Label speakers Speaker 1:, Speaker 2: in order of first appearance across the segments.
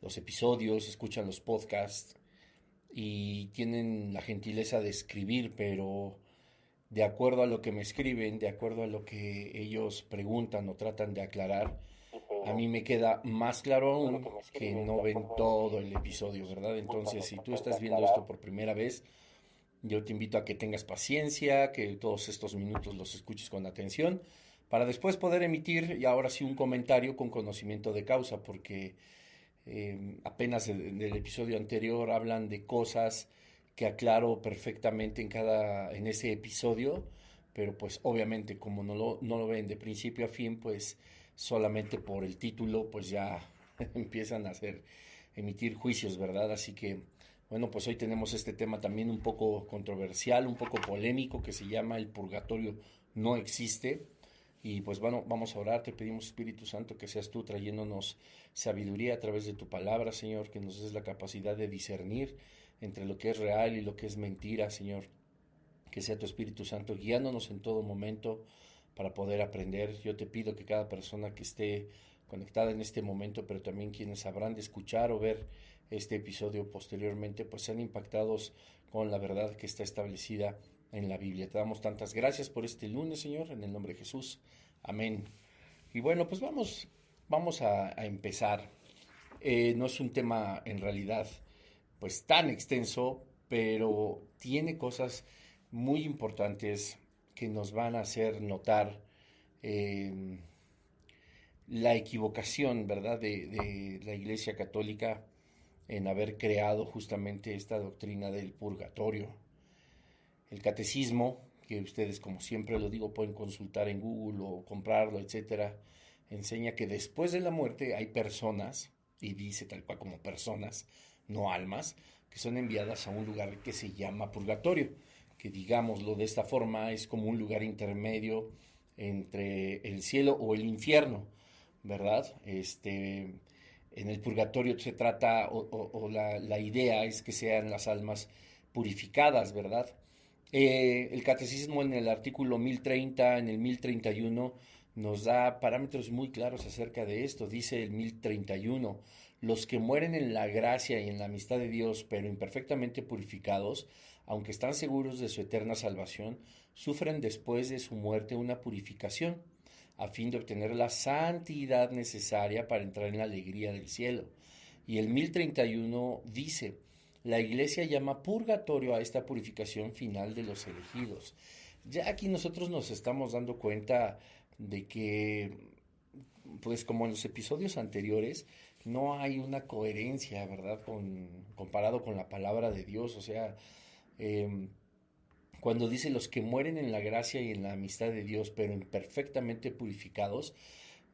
Speaker 1: los episodios, escuchan los podcasts y tienen la gentileza de escribir, pero de acuerdo a lo que me escriben, de acuerdo a lo que ellos preguntan o tratan de aclarar, a mí me queda más claro aún que no ven todo el episodio, ¿verdad? Entonces, si tú estás viendo esto por primera vez, yo te invito a que tengas paciencia, que todos estos minutos los escuches con atención, para después poder emitir y ahora sí un comentario con conocimiento de causa, porque apenas del episodio anterior hablan de cosas que aclaro perfectamente en ese episodio, pero pues obviamente como no lo ven de principio a fin, pues solamente por el título pues ya empiezan a emitir juicios, ¿verdad? Así que bueno, pues hoy tenemos este tema también un poco controversial, un poco polémico, que se llama el purgatorio no existe. Y pues bueno, vamos a orar, te pedimos Espíritu Santo que seas tú trayéndonos sabiduría a través de tu palabra, Señor, que nos des la capacidad de discernir entre lo que es real y lo que es mentira, Señor. Que sea tu Espíritu Santo guiándonos en todo momento para poder aprender. Yo te pido que cada persona que esté conectada en este momento, pero también quienes habrán de escuchar o ver este episodio posteriormente, pues sean impactados con la verdad que está establecida en la Biblia. Te damos tantas gracias por este lunes, Señor, en el nombre de Jesús. Amén. Y bueno, pues vamos a empezar. No es un tema en realidad pues tan extenso, pero tiene cosas muy importantes que nos van a hacer notar eh, la equivocación, ¿verdad?, de la Iglesia Católica en haber creado justamente esta doctrina del purgatorio. El catecismo, que ustedes como siempre lo digo pueden consultar en Google o comprarlo, etcétera, enseña que después de la muerte hay personas, y dice tal cual como personas, no almas, que son enviadas a un lugar que se llama purgatorio, que digámoslo de esta forma es como un lugar intermedio entre el cielo o el infierno, ¿verdad? En el purgatorio se trata, o la idea es que sean las almas purificadas, ¿verdad? El catecismo en el artículo 1030, en el 1031, nos da parámetros muy claros acerca de esto. Dice el 1031, los que mueren en la gracia y en la amistad de Dios, pero imperfectamente purificados, aunque están seguros de su eterna salvación, sufren después de su muerte una purificación, a fin de obtener la santidad necesaria para entrar en la alegría del cielo. Y el 1031 dice, la Iglesia llama purgatorio a esta purificación final de los elegidos. Ya aquí nosotros nos estamos dando cuenta de que, pues como en los episodios anteriores, no hay una coherencia, ¿verdad? Comparado con la palabra de Dios. O sea, eh, cuando dice los que mueren en la gracia y en la amistad de Dios, pero imperfectamente purificados,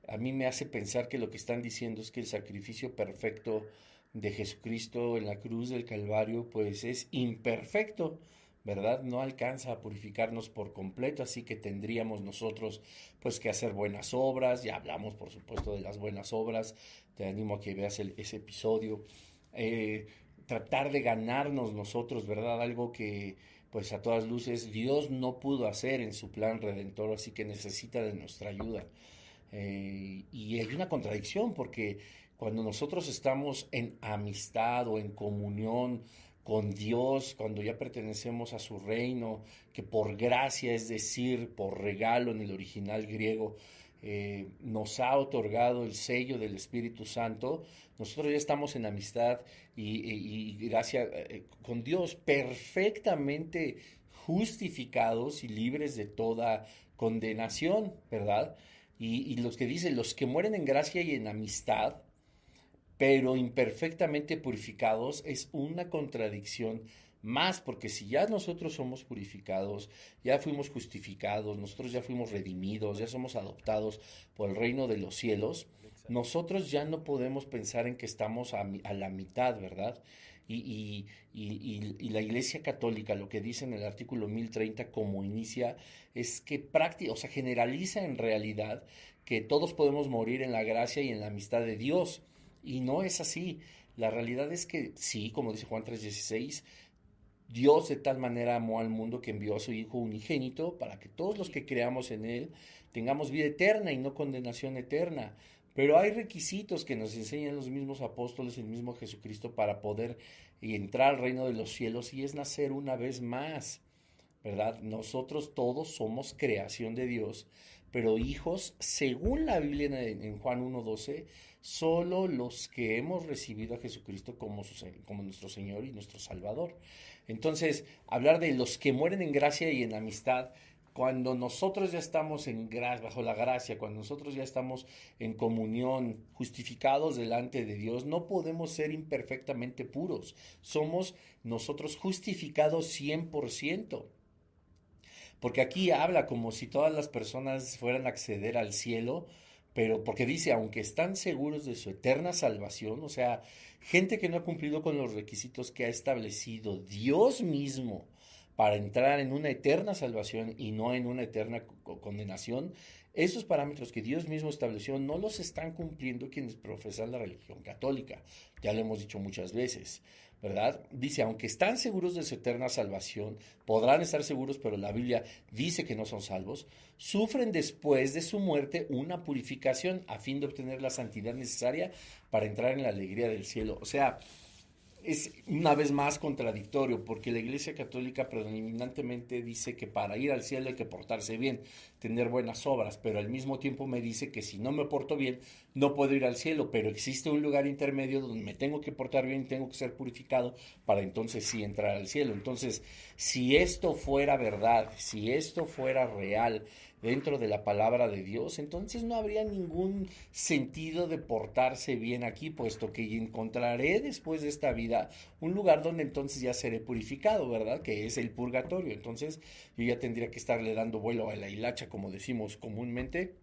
Speaker 1: a mí me hace pensar que lo que están diciendo es que el sacrificio perfecto de Jesucristo en la cruz del Calvario pues es imperfecto, ¿verdad? No alcanza a purificarnos por completo, así que tendríamos nosotros pues que hacer buenas obras. Ya hablamos por supuesto de las buenas obras, te animo a que veas ese episodio. eh, Tratar de ganarnos nosotros, ¿verdad? Algo que pues a todas luces Dios no pudo hacer en su plan redentor, así que necesita de nuestra ayuda. Y hay una contradicción porque cuando nosotros estamos en amistad o en comunión con Dios, cuando ya pertenecemos a su reino, que por gracia, es decir, por regalo en el original griego, nos ha otorgado el sello del Espíritu Santo, nosotros ya estamos en amistad y gracia con Dios, perfectamente justificados y libres de toda condenación, ¿verdad? Y los que dicen, los que mueren en gracia y en amistad, pero imperfectamente purificados, es una contradicción más, porque si ya nosotros somos purificados, ya fuimos justificados, nosotros ya fuimos redimidos, ya somos adoptados por el reino de los cielos, nosotros ya no podemos pensar en que estamos a la mitad, ¿verdad? Y la Iglesia Católica lo que dice en el artículo 1030 como inicia es que o sea, generaliza en realidad que todos podemos morir en la gracia y en la amistad de Dios. Y no es así. La realidad es que sí, como dice Juan 3:16, Dios de tal manera amó al mundo que envió a su Hijo unigénito para que todos los que creamos en Él tengamos vida eterna y no condenación eterna. Pero hay requisitos que nos enseñan los mismos apóstoles, el mismo Jesucristo, para poder entrar al reino de los cielos, y es nacer una vez más, ¿verdad? Nosotros todos somos creación de Dios, pero hijos, según la Biblia en Juan 1:12, solo los que hemos recibido a Jesucristo como nuestro Señor y nuestro Salvador. Entonces, hablar de los que mueren en gracia y en amistad, cuando nosotros ya estamos bajo la gracia, cuando nosotros ya estamos en comunión, justificados delante de Dios, no podemos ser imperfectamente puros. Somos nosotros justificados 100%. Porque aquí habla como si todas las personas fueran a acceder al cielo, pero porque dice, aunque están seguros de su eterna salvación, o sea, gente que no ha cumplido con los requisitos que ha establecido Dios mismo para entrar en una eterna salvación y no en una eterna condenación, esos parámetros que Dios mismo estableció no los están cumpliendo quienes profesan la religión católica. Ya lo hemos dicho muchas veces, ¿verdad? Dice, aunque están seguros de su eterna salvación, podrán estar seguros, pero la Biblia dice que no son salvos, sufren después de su muerte una purificación a fin de obtener la santidad necesaria para entrar en la alegría del cielo. O sea, es una vez más contradictorio, porque la Iglesia Católica predominantemente dice que para ir al cielo hay que portarse bien, tener buenas obras, pero al mismo tiempo me dice que si no me porto bien, no puedo ir al cielo, pero existe un lugar intermedio donde me tengo que portar bien, tengo que ser purificado para entonces sí entrar al cielo. Entonces, si esto fuera verdad, si esto fuera real, dentro de la palabra de Dios, entonces no habría ningún sentido de portarse bien aquí, puesto que encontraré después de esta vida un lugar donde entonces ya seré purificado, ¿verdad? Que es el purgatorio. Entonces yo ya tendría que estarle dando vuelo a la hilacha, como decimos comúnmente,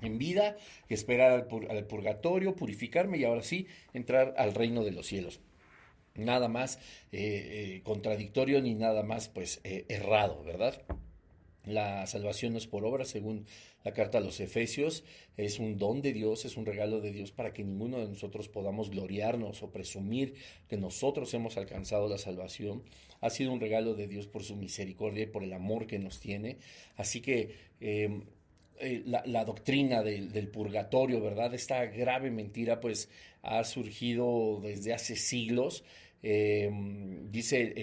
Speaker 1: en vida, y esperar al purgatorio, purificarme y ahora sí entrar al reino de los cielos. Nada más contradictorio ni nada más pues errado, ¿verdad? La salvación no es por obra, según la carta a los Efesios, es un don de Dios, es un regalo de Dios para que ninguno de nosotros podamos gloriarnos o presumir que nosotros hemos alcanzado la salvación. Ha sido un regalo de Dios por su misericordia y por el amor que nos tiene. Así que la doctrina del purgatorio, ¿verdad? Esta grave mentira pues ha surgido desde hace siglos. Dice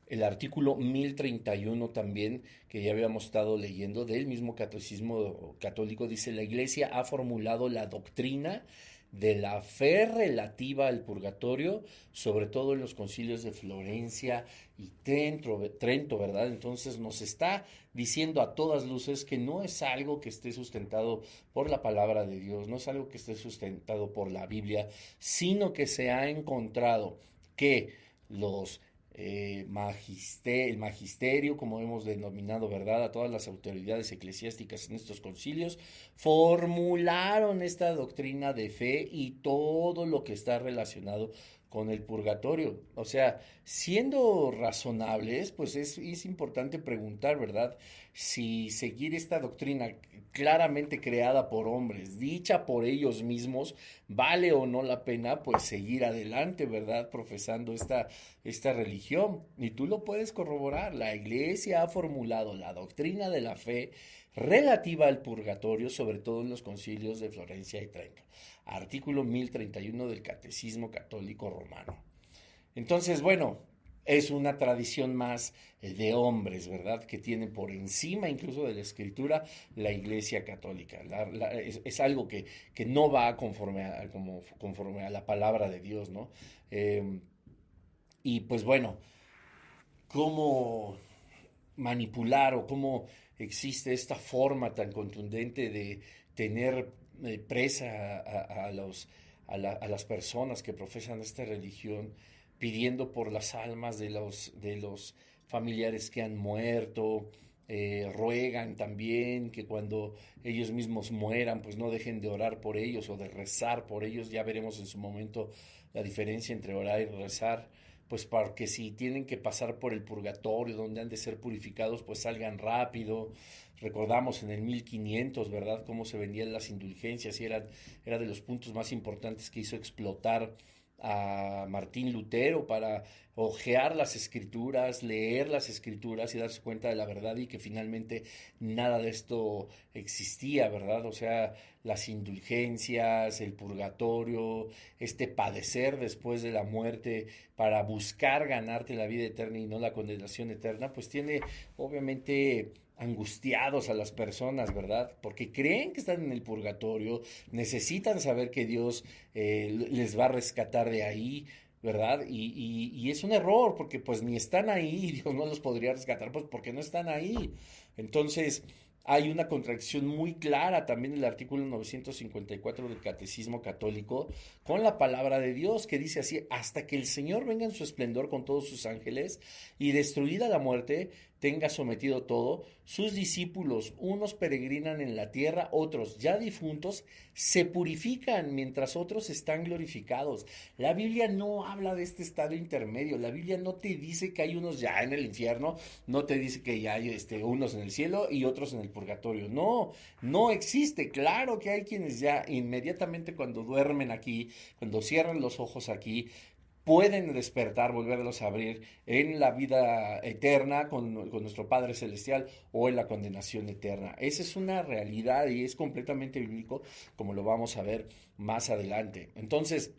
Speaker 1: el artículo 1031 también, que ya habíamos estado leyendo, del mismo catecismo católico, dice, la Iglesia ha formulado la doctrina de la fe relativa al purgatorio, sobre todo en los concilios de Florencia y Trento, ¿verdad? Entonces nos está diciendo a todas luces que no es algo que esté sustentado por la palabra de Dios, no es algo que esté sustentado por la Biblia, sino que se ha encontrado que el magisterio, como hemos denominado, ¿verdad? A todas las autoridades eclesiásticas en estos concilios, formularon esta doctrina de fe y todo lo que está relacionado con el purgatorio. O sea, siendo razonables, pues es importante preguntar, ¿verdad? Si seguir esta doctrina claramente creada por hombres, dicha por ellos mismos, vale o no la pena, pues seguir adelante, ¿verdad? Profesando esta religión. Y tú lo puedes corroborar. La Iglesia ha formulado la doctrina de la fe relativa al purgatorio, sobre todo en los concilios de Florencia y Trento. Artículo 1031 del Catecismo Católico Romano. Entonces, bueno, es una tradición más de hombres, ¿verdad? Que tiene por encima incluso de la escritura la Iglesia Católica. Es algo que no va conforme a la palabra de Dios, ¿no? Y pues bueno, ¿cómo manipular o cómo existe esta forma tan contundente de tener presa a las personas que profesan esta religión, pidiendo por las almas de los familiares que han muerto? Ruegan también que cuando ellos mismos mueran, pues no dejen de orar por ellos o de rezar por ellos. Ya veremos en su momento la diferencia entre orar y rezar, pues para que si tienen que pasar por el purgatorio, donde han de ser purificados, pues salgan rápido. Recordamos en el 1500, ¿verdad?, cómo se vendían las indulgencias, y era de los puntos más importantes que hizo explotar a Martín Lutero para hojear las escrituras, leer las escrituras y darse cuenta de la verdad y que finalmente nada de esto existía, ¿verdad? O sea, las indulgencias, el purgatorio, este padecer después de la muerte para buscar ganarte la vida eterna y no la condenación eterna, pues tiene obviamente angustiados a las personas, ¿verdad? Porque creen que están en el purgatorio, necesitan saber que Dios les va a rescatar de ahí, ¿verdad? Y es un error, porque pues ni están ahí, Dios no los podría rescatar, pues porque no están ahí. Entonces, hay una contradicción muy clara también en el artículo 954 del Catecismo Católico con la palabra de Dios, que dice así: hasta que el Señor venga en su esplendor con todos sus ángeles y destruida la muerte, tenga sometido todo, sus discípulos, unos peregrinan en la tierra, otros ya difuntos, se purifican mientras otros están glorificados. La Biblia no habla de este estado intermedio, la Biblia no te dice que hay unos ya en el infierno, no te dice que ya hay unos en el cielo y otros en el purgatorio. No, no existe. Claro que hay quienes ya inmediatamente cuando duermen aquí, cuando cierran los ojos aquí, pueden despertar, volverlos a abrir en la vida eterna con nuestro Padre Celestial o en la condenación eterna. Esa es una realidad y es completamente bíblico, como lo vamos a ver más adelante. Entonces,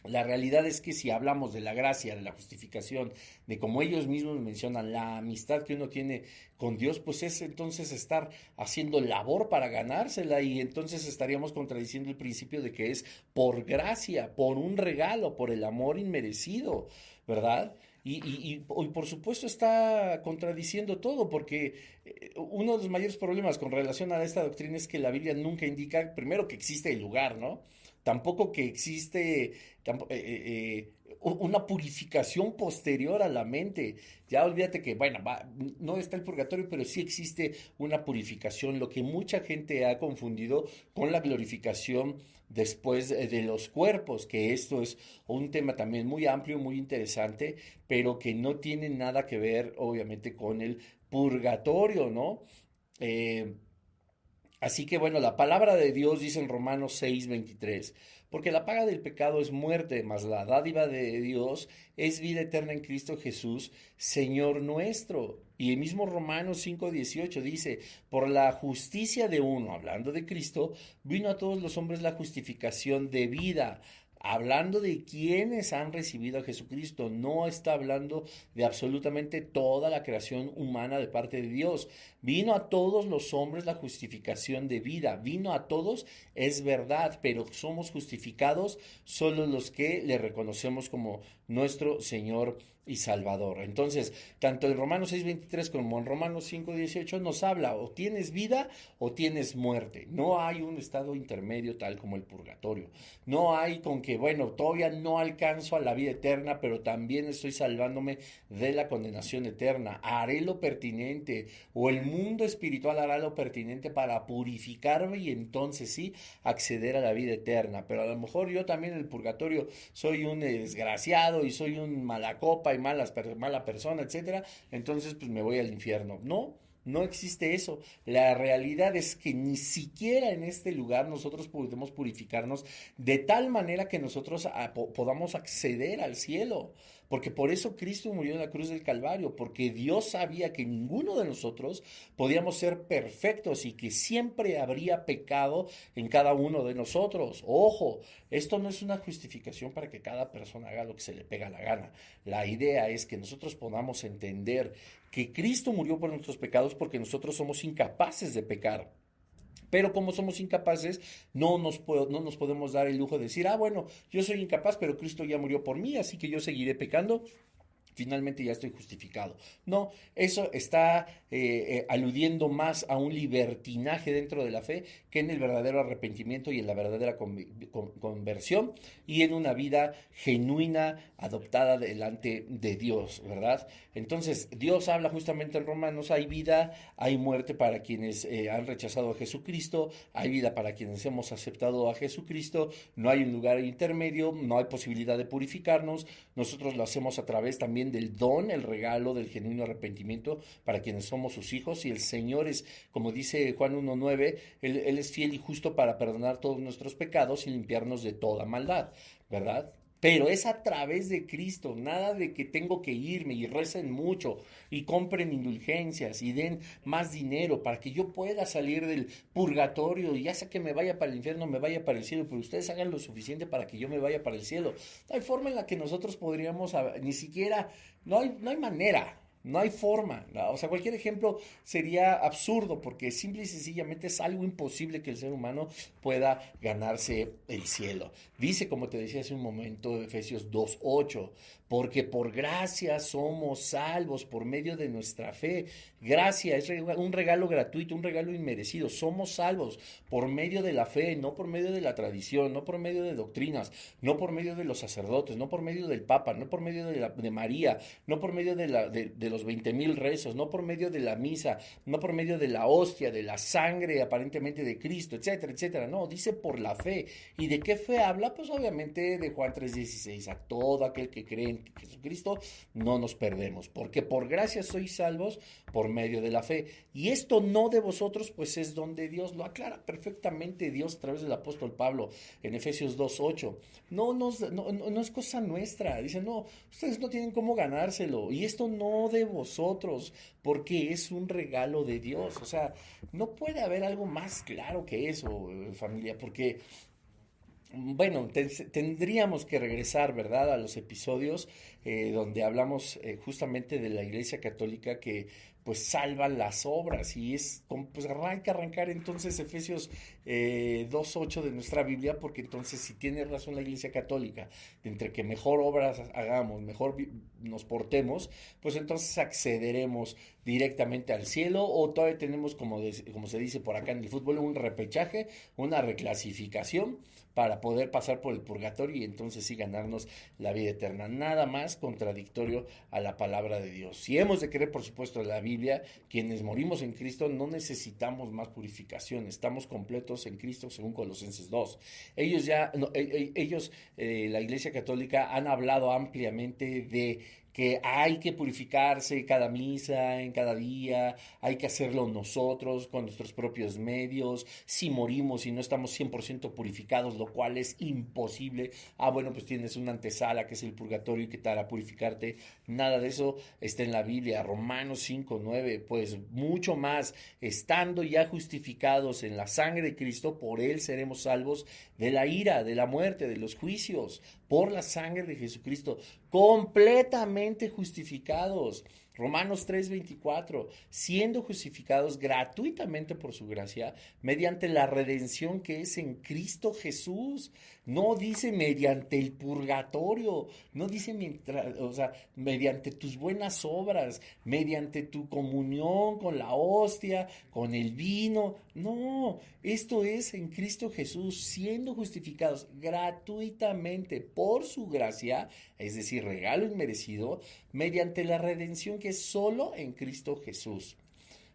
Speaker 1: la realidad es que si hablamos de la gracia, de la justificación, de como ellos mismos mencionan, la amistad que uno tiene con Dios, pues es entonces estar haciendo labor para ganársela y entonces estaríamos contradiciendo el principio de que es por gracia, por un regalo, por el amor inmerecido, ¿verdad? Y por supuesto está contradiciendo todo, porque uno de los mayores problemas con relación a esta doctrina es que la Biblia nunca indica, primero, que existe el lugar, ¿no? Tampoco que existe una purificación posterior a la mente. Ya olvídate que, bueno, no está el purgatorio, pero sí existe una purificación, lo que mucha gente ha confundido con la glorificación después de los cuerpos, que esto es un tema también muy amplio, muy interesante, pero que no tiene nada que ver, obviamente, con el purgatorio, ¿no? Eh, Así que bueno, la palabra de Dios dice en Romanos 6:23, porque la paga del pecado es muerte, mas la dádiva de Dios es vida eterna en Cristo Jesús, Señor nuestro. Y el mismo Romanos 5:18 dice, por la justicia de uno, hablando de Cristo, vino a todos los hombres la justificación de vida. Hablando de quienes han recibido a Jesucristo, no está hablando de absolutamente toda la creación humana de parte de Dios. Vino a todos los hombres la justificación de vida, vino a todos, es verdad, pero somos justificados solo los que le reconocemos como nuestro Señor y Salvador. Entonces, tanto en Romanos 6:23 como en Romanos 5:18 nos habla o tienes vida o tienes muerte. No hay un estado intermedio tal como el purgatorio. No hay con que, bueno, todavía no alcanzo a la vida eterna, pero también estoy salvándome de la condenación eterna. Haré lo pertinente o el mundo espiritual hará lo pertinente para purificarme y entonces sí acceder a la vida eterna. Pero a lo mejor yo también en el purgatorio soy un desgraciado y soy un mala copa y mala persona, etcétera. Entonces pues me voy al infierno. No. No existe eso. La realidad es que ni siquiera en este lugar nosotros podemos purificarnos de tal manera que nosotros podamos acceder al cielo. Porque por eso Cristo murió en la cruz del Calvario, porque Dios sabía que ninguno de nosotros podíamos ser perfectos y que siempre habría pecado en cada uno de nosotros. Ojo, esto no es una justificación para que cada persona haga lo que se le pega la gana. La idea es que nosotros podamos entender que Cristo murió por nuestros pecados porque nosotros somos incapaces de pecar. Pero como somos incapaces, no nos podemos dar el lujo de decir, ah, bueno, yo soy incapaz, pero Cristo ya murió por mí, así que yo seguiré pecando. Finalmente ya estoy justificado. No, eso está aludiendo más a un libertinaje dentro de la fe que en el verdadero arrepentimiento y en la verdadera conversión y en una vida genuina, adoptada delante de Dios, ¿verdad? Entonces, Dios habla justamente en Romanos, hay vida, hay muerte para quienes han rechazado a Jesucristo, hay vida para quienes hemos aceptado a Jesucristo, no hay un lugar intermedio, no hay posibilidad de purificarnos, nosotros lo hacemos a través también del don, el regalo del genuino arrepentimiento para quienes somos sus hijos y el Señor es, como dice Juan 1:9, él es fiel y justo para perdonar todos nuestros pecados y limpiarnos de toda maldad, ¿verdad? pero es a través de Cristo, nada de que tengo que irme y recen mucho y compren indulgencias y den más dinero para que yo pueda salir del purgatorio y ya sea que me vaya para el infierno, me vaya para el cielo, pero ustedes hagan lo suficiente para que yo me vaya para el cielo. No hay forma en la que nosotros podríamos, ni siquiera, no hay manera. No hay forma, ¿no? O sea, cualquier ejemplo sería absurdo porque simple y sencillamente es algo imposible que el ser humano pueda ganarse el cielo. Dice, como te decía hace un momento, Efesios 2:8, porque por gracia somos salvos por medio de nuestra fe. Gracia es un regalo gratuito, un regalo inmerecido. Somos salvos por medio de la fe, no por medio de la tradición, no por medio de doctrinas, no por medio de los sacerdotes, no por medio del Papa, no por medio de María, no por medio de los 20,000 rezos, no por medio de la misa, no por medio de la hostia, de la sangre aparentemente de Cristo, etcétera, etcétera. No, dice por la fe. ¿Y de qué fe habla? Pues obviamente de Juan 3:16. A todo aquel que cree en Jesucristo no nos perdemos, porque por gracia sois salvos por medio de la fe. Y esto no de vosotros, pues es don de Dios. Lo aclara perfectamente Dios a través del apóstol Pablo en Efesios 2:8. No es cosa nuestra. Dice, no, ustedes no tienen cómo ganárselo. Y esto no de vosotros, porque es un regalo de Dios. O sea, no puede haber algo más claro que eso, familia, porque bueno, tendríamos que regresar, ¿verdad?, a los episodios donde hablamos justamente de la Iglesia Católica que pues salva las obras y es como pues hay que arrancar entonces Efesios 2:8 de nuestra Biblia, porque entonces si tiene razón la Iglesia Católica, de entre que mejor obras hagamos, mejor nos portemos, pues entonces accederemos directamente al cielo, o todavía tenemos, como se dice por acá en el fútbol, un repechaje, una reclasificación para poder pasar por el purgatorio y entonces sí ganarnos la vida eterna. Nada más contradictorio a la palabra de Dios. Si hemos de creer, por supuesto, la Biblia, quienes morimos en Cristo no necesitamos más purificación, estamos completos en Cristo, según Colosenses 2. Ellos ya, no, ellos, la Iglesia Católica, han hablado ampliamente de que hay que purificarse cada misa, en cada día, hay que hacerlo nosotros con nuestros propios medios. Si morimos y no estamos 100% purificados, lo cual es imposible, bueno, pues tienes una antesala que es el purgatorio y que te hará purificarte. Nada de eso está en la Biblia. Romanos 5:9, pues mucho más, estando ya justificados en la sangre de Cristo, por él seremos salvos de la ira, de la muerte, de los juicios, por la sangre de Jesucristo, completamente justificados. Romanos 3:24, siendo justificados gratuitamente por su gracia, mediante la redención que es en Cristo Jesús. No dice mediante el purgatorio, no dice mientras, o sea, mediante tus buenas obras, mediante tu comunión con la hostia, con el vino. No, esto es en Cristo Jesús, siendo justificados gratuitamente por su gracia, es decir, regalo inmerecido, mediante la redención que es solo en Cristo Jesús.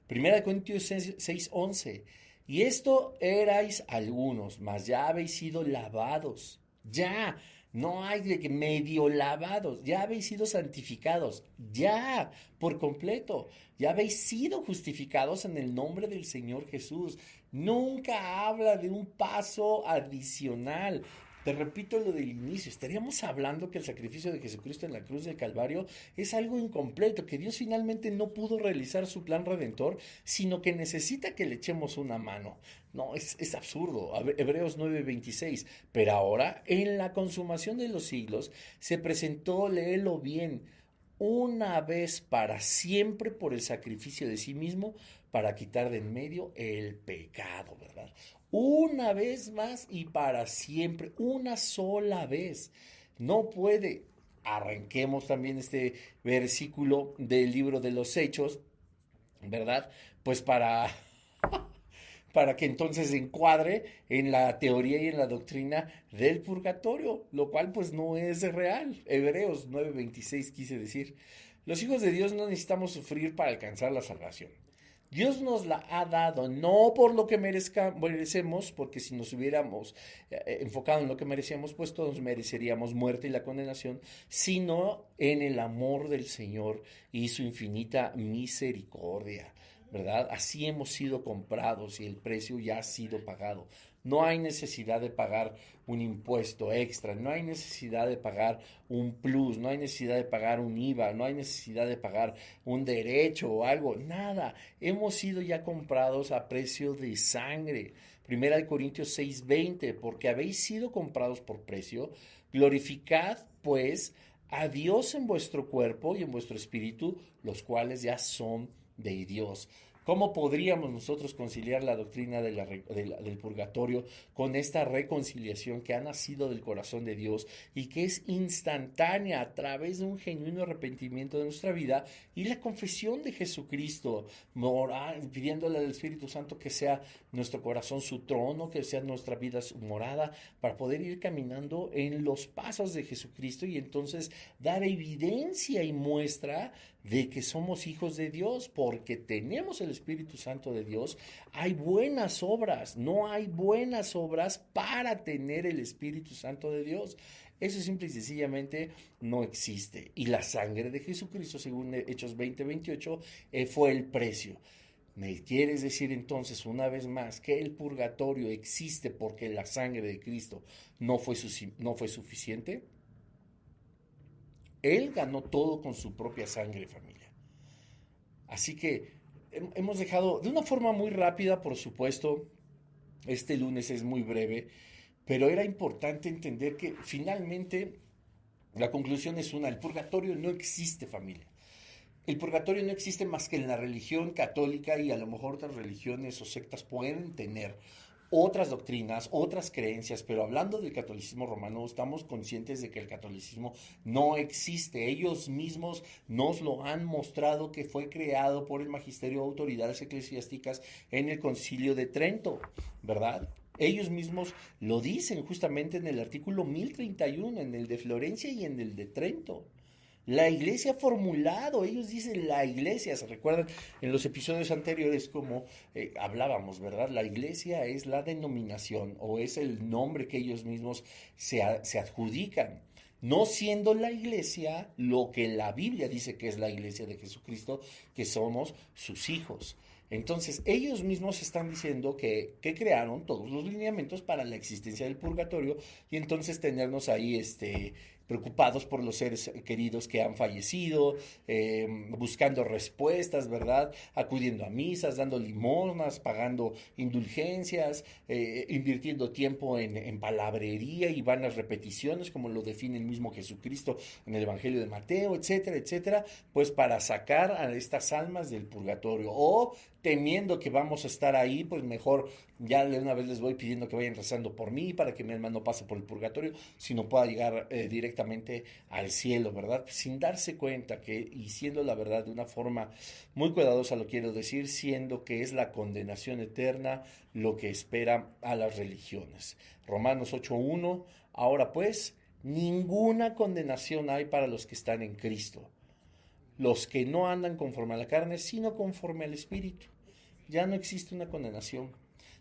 Speaker 1: Primera de Corintios 6:11. Y esto erais algunos, mas ya habéis sido lavados. Ya, no hay de que medio lavados, ya habéis sido santificados, ya, por completo, ya habéis sido justificados en el nombre del Señor Jesús. Nunca habla de un paso adicional. Te repito lo del inicio, estaríamos hablando que el sacrificio de Jesucristo en la cruz del Calvario es algo incompleto, que Dios finalmente no pudo realizar su plan redentor, sino que necesita que le echemos una mano. No, es absurdo. Hebreos 9:26. Pero ahora, en la consumación de los siglos, se presentó, léelo bien, una vez para siempre por el sacrificio de sí mismo para quitar de en medio el pecado, ¿verdad? Una vez más y para siempre, una sola vez. No puede. Arranquemos también este versículo del libro de los Hechos, ¿verdad? Pues para que entonces se encuadre en la teoría y en la doctrina del purgatorio, lo cual pues no es real. Hebreos 9:26 quise decir. Los hijos de Dios no necesitamos sufrir para alcanzar la salvación. Dios nos la ha dado, no por lo que merecemos, porque si nos hubiéramos enfocado en lo que merecíamos, pues todos mereceríamos muerte y la condenación, sino en el amor del Señor y su infinita misericordia, ¿verdad? Así hemos sido comprados y el precio ya ha sido pagado. No hay necesidad de pagar un impuesto extra, no hay necesidad de pagar un plus, no hay necesidad de pagar un IVA, no hay necesidad de pagar un derecho o algo, nada. Hemos sido ya comprados a precio de sangre. Primera de Corintios 6:20, porque habéis sido comprados por precio, glorificad pues a Dios en vuestro cuerpo y en vuestro espíritu, los cuales ya son de Dios. ¿Cómo podríamos nosotros conciliar la doctrina del purgatorio con esta reconciliación que ha nacido del corazón de Dios y que es instantánea a través de un genuino arrepentimiento de nuestra vida y la confesión de Jesucristo, pidiéndole al Espíritu Santo que sea nuestro corazón su trono, que sea nuestra vida su morada, para poder ir caminando en los pasos de Jesucristo y entonces dar evidencia y muestra de que somos hijos de Dios, porque tenemos el Espíritu Santo de Dios? Hay buenas obras, no hay buenas obras para tener el Espíritu Santo de Dios. Eso simple y sencillamente no existe. Y la sangre de Jesucristo, según Hechos 20:28, fue el precio. ¿Me quieres decir entonces una vez más que el purgatorio existe porque la sangre de Cristo no fue suficiente? Él ganó todo con su propia sangre, familia. Así que hemos dejado, de una forma muy rápida, por supuesto, este lunes es muy breve, pero era importante entender que finalmente la conclusión es una: el purgatorio no existe, familia. El purgatorio no existe más que en la religión católica, y a lo mejor otras religiones o sectas pueden tener otras doctrinas, otras creencias, pero hablando del catolicismo romano, estamos conscientes de que el catolicismo no existe. Ellos mismos nos lo han mostrado, que fue creado por el magisterio de autoridades eclesiásticas en el Concilio de Trento, ¿verdad? Ellos mismos lo dicen justamente en el artículo 1031, en el de Florencia y en el de Trento. La iglesia ha formulado, ellos dicen la iglesia, se recuerdan en los episodios anteriores como hablábamos, ¿verdad? La iglesia es la denominación o es el nombre que ellos mismos se adjudican, no siendo la iglesia lo que la Biblia dice que es la iglesia de Jesucristo, que somos sus hijos. Entonces, ellos mismos están diciendo que crearon todos los lineamientos para la existencia del purgatorio, y entonces tenernos ahí preocupados por los seres queridos que han fallecido, buscando respuestas, ¿verdad? Acudiendo a misas, dando limosnas, pagando indulgencias, invirtiendo tiempo en palabrería y vanas repeticiones, como lo define el mismo Jesucristo en el Evangelio de Mateo, etcétera, etcétera, pues para sacar a estas almas del purgatorio, o temiendo que vamos a estar ahí, pues mejor ya de una vez les voy pidiendo que vayan rezando por mí para que mi alma no pase por el purgatorio, sino pueda llegar directamente al cielo, ¿verdad? Sin darse cuenta que, y siendo la verdad de una forma muy cuidadosa lo quiero decir, siendo que es la condenación eterna lo que espera a las religiones. Romanos 8:1, ahora pues, ninguna condenación hay para los que están en Cristo, los que no andan conforme a la carne, sino conforme al Espíritu. Ya no existe una condenación.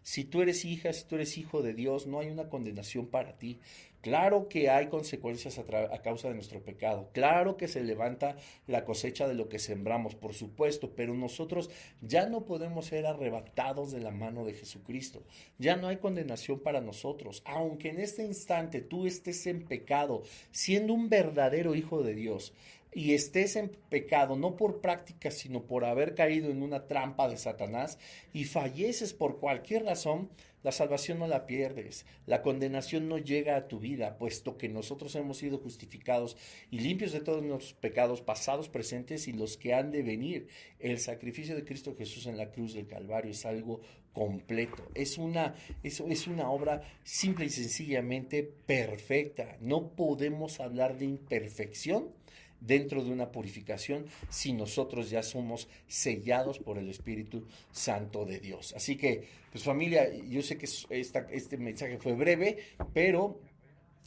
Speaker 1: Si tú eres hija, si tú eres hijo de Dios, no hay una condenación para ti. Claro que hay consecuencias a causa de nuestro pecado. Claro que se levanta la cosecha de lo que sembramos, por supuesto, pero nosotros ya no podemos ser arrebatados de la mano de Jesucristo. Ya no hay condenación para nosotros. Aunque en este instante tú estés en pecado, siendo un verdadero hijo de Dios, y estés en pecado, no por práctica, sino por haber caído en una trampa de Satanás, y falleces por cualquier razón, la salvación no la pierdes, la condenación no llega a tu vida, puesto que nosotros hemos sido justificados y limpios de todos nuestros pecados pasados, presentes y los que han de venir. El sacrificio de Cristo Jesús en la cruz del Calvario es algo completo, es una obra simple y sencillamente perfecta. No podemos hablar de imperfección dentro de una purificación si nosotros ya somos sellados por el Espíritu Santo de Dios. Así que, pues familia, yo sé que este mensaje fue breve, pero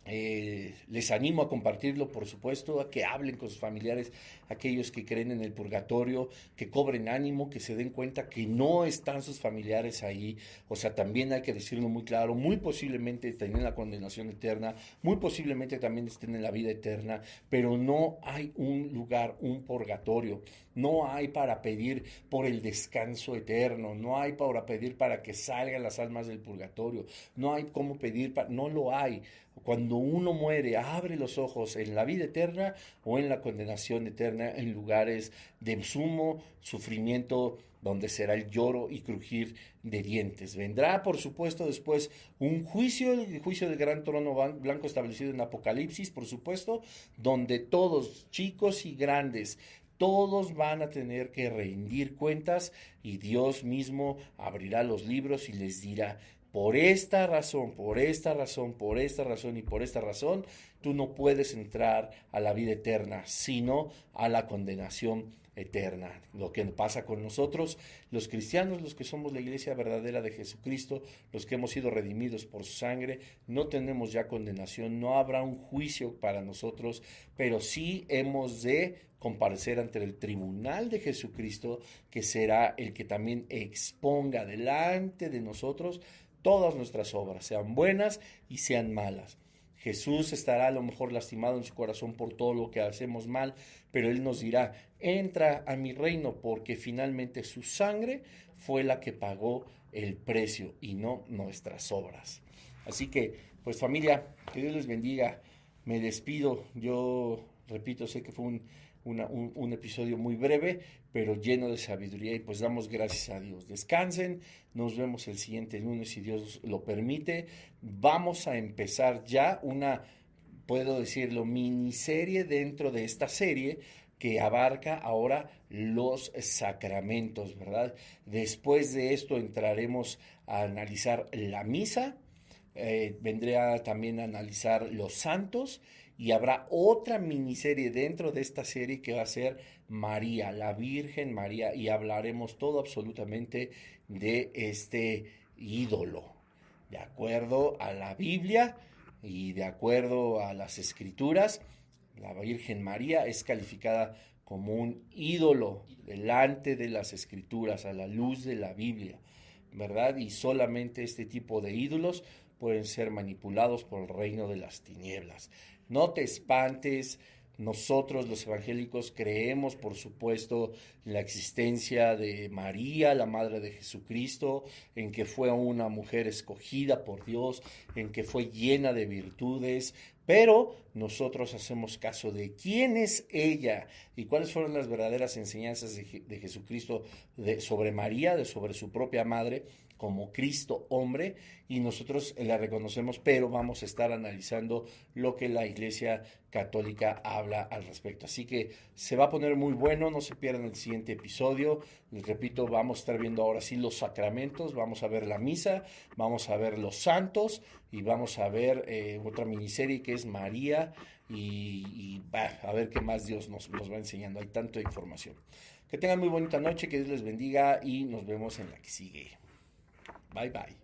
Speaker 1: Les animo a compartirlo, por supuesto, a que hablen con sus familiares, aquellos que creen en el purgatorio, que cobren ánimo, que se den cuenta que no están sus familiares ahí. O sea, también hay que decirlo muy claro, muy posiblemente estén en la condenación eterna, muy posiblemente también estén en la vida eterna, pero no hay un lugar, un purgatorio. No hay para pedir por el descanso eterno, no hay para pedir para que salgan las almas del purgatorio, no hay cómo pedir, no lo hay. Cuando uno muere, abre los ojos en la vida eterna o en la condenación eterna, en lugares de sumo sufrimiento, donde será el lloro y crujir de dientes. Vendrá, por supuesto, después un juicio, el juicio del gran trono blanco establecido en Apocalipsis, por supuesto, donde todos, chicos y grandes, todos van a tener que rendir cuentas y Dios mismo abrirá los libros y les dirá: por esta razón, por esta razón, por esta razón y por esta razón, tú no puedes entrar a la vida eterna, sino a la condenación eterna. Lo que pasa con nosotros, los cristianos, los que somos la iglesia verdadera de Jesucristo, los que hemos sido redimidos por su sangre, no tenemos ya condenación, no habrá un juicio para nosotros, pero sí hemos de comparecer ante el tribunal de Jesucristo, que será el que también exponga delante de nosotros todas nuestras obras, sean buenas y sean malas. Jesús estará a lo mejor lastimado en su corazón por todo lo que hacemos mal, pero Él nos dirá: entra a mi reino, porque finalmente su sangre fue la que pagó el precio y no nuestras obras. Así que, pues familia, que Dios les bendiga. Me despido. Yo repito, sé que fue un episodio muy breve, pero lleno de sabiduría, y pues damos gracias a Dios. Descansen, nos vemos el siguiente lunes si Dios lo permite. Vamos a empezar ya puedo decirlo, miniserie dentro de esta serie que abarca ahora los sacramentos, ¿verdad? Después de esto entraremos a analizar la misa, vendré también a analizar los santos, y habrá otra miniserie dentro de esta serie que va a ser María, la Virgen María, y hablaremos todo absolutamente de este ídolo, de acuerdo a la Biblia y de acuerdo a las Escrituras. La Virgen María es calificada como un ídolo delante de las Escrituras, a la luz de la Biblia, ¿verdad? Y solamente este tipo de ídolos pueden ser manipulados por el reino de las tinieblas. No te espantes. Nosotros los evangélicos creemos, por supuesto, en la existencia de María, la Madre de Jesucristo, en que fue una mujer escogida por Dios, en que fue llena de virtudes, pero nosotros hacemos caso de quién es ella y cuáles fueron las verdaderas enseñanzas de Jesucristo sobre María, sobre su propia madre, como Cristo hombre, y nosotros la reconocemos, pero vamos a estar analizando lo que la Iglesia Católica habla al respecto. Así que se va a poner muy bueno, no se pierdan el siguiente episodio. Les repito, vamos a estar viendo ahora sí los sacramentos, vamos a ver la misa, vamos a ver los santos y vamos a ver otra miniserie que es María, y a ver qué más Dios nos va enseñando. Hay tanta información. Que tengan muy bonita noche, que Dios les bendiga y nos vemos en la que sigue. Bye bye.